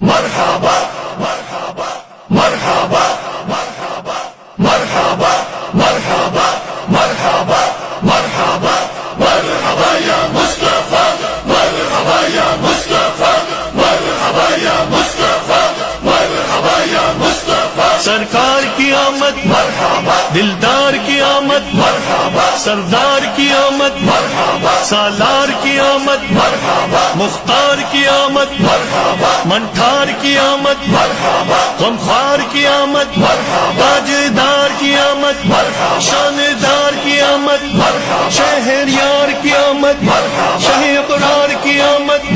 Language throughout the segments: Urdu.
مرحبا مرحبا مرحبا مرحبا مرحبا مرحبا مرحبا مرحبا مرحبا یا مصطفیٰ مرحبا یا مصطفیٰ مرحبا یا مصطفیٰ مرحبا یا مصطفیٰ سرکار کی آمد مرحبا دلدار کی آمد مرحبا سردار کی آمد مرحبا سالار کی آمد مرحبا مختار کی آمد مرحبا منٹھار کی آمد مرحبا غمخوار کی آمد تاجدار کی آمد شاندار کی آمد شہریار کی آمد شہ ابرار کی آمد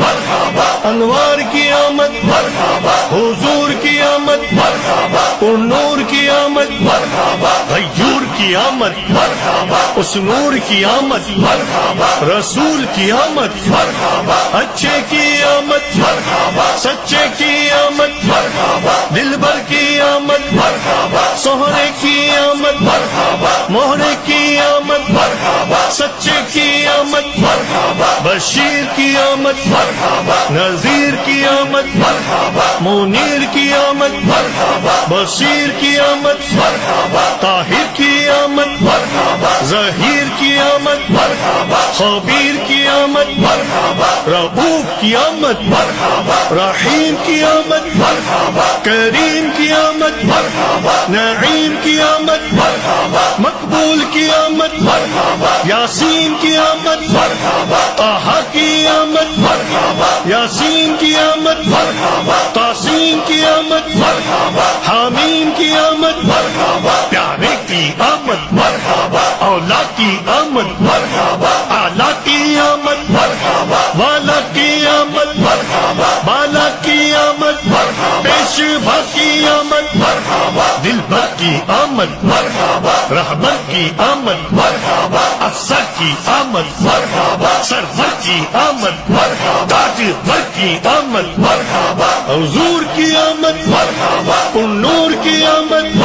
انوار کی آمد حضور کی آمد اور نور کی آمد غیور کی آمد اس نور کی آمد رسول کی آمد اچھے کی آمد سچے کی آمد دلبر کی آمد سہرے کی آمد مہرے کی آمد سچے کی آمد بشیر کی آمد نذیر کی آمد منیر کی آمد بشیر کی آمد طاہر کی آمد ظہیر کی آمد خبیر کی آمد رؤوف کی آمد رحیم کی آمد کریم کی آمد نعیم کی آمد مقبول کی آمد یاسین کی آمد طہ کی آمد یاسین کی آمد تاسین کی آمد حامیم کی آمد پیارے کی آمد اولا کی آمد اعلیٰ کی آمد والا کی آمد بالا کی آمد پیشوا کی آمد دلبر کی آمد رہبر کی آمد افسر کی آمد سرور کی آمد تاجور کی آمد حضور کی آمد نور کی آمد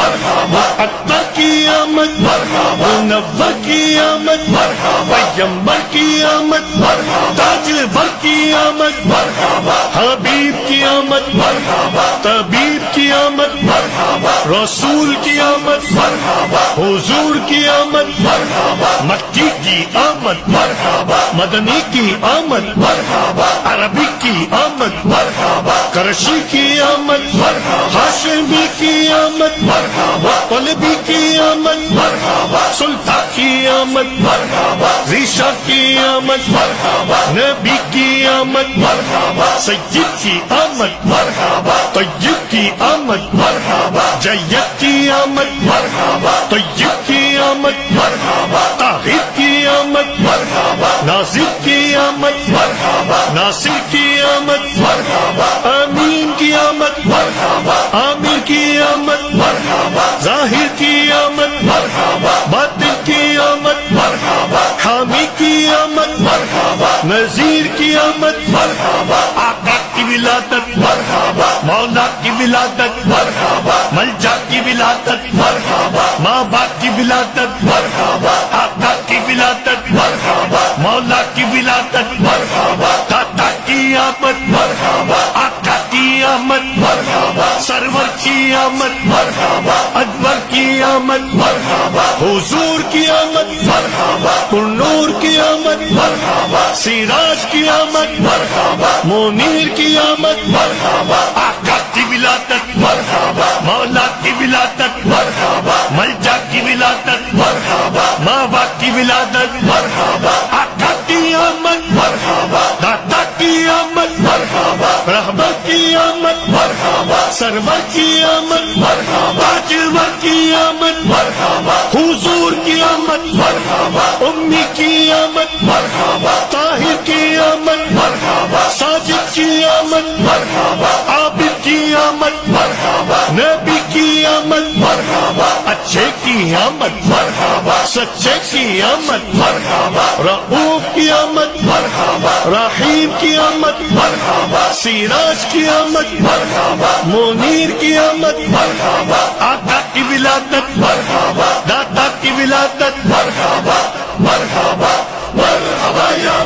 اطہر کی آمد منور کی آمد پیغمبر کی آمد تاجور کی آمد حبیب کی آمد طبیب کی آمد رسول کی آمد حضور کی آمد مکی کی آمد مدنی کی آمد عربی کی آمد کرشی کی آمد ہاشمی کی آمد قلبی کی آمد سلطان کی آمد ریشہ کی آمد نبی کی آمد سید کی آمد طیب کی آمد جید کی آمد طیب کی آمد طاہر کی آمد ناصر کی آمد ناصر کی آمد امین کی آمد عامر کی آمد ظاہر کی آمد باطن کی آمد حامی کی آمد نذیر کی آمد آقا کی ولادت مولا کی ولادت ملجا کی ولادت ماں باپ کی ولادت آقا کی ولادت مولا کی ولادت دادا کی آمد آقا کی آمد سرور کی آمد انور کی آمد حضور کی آمد نور کی آمد سراج کی آمد منیر کی آمد آقا کی ولادت مولا کی ولادت ملجا کی ولادت ماں باپ کی ولادت آقا کی آمد دادا کی آمد رہبر کی آمد سرور کی آمد تاجور کی آمد حضور کی آمد امی کی آمد طاہر کی آمد ساجد کی آمد عابد کی آمد نبی کی آمد اچھے کی آمد سچے کی آمد رؤوف کی آمد رحیم کی آمد سراج کی آمد منیر کی آمد آقا کی ولادت دادا کی ولادت مرحبا مرحبا مرحبا یا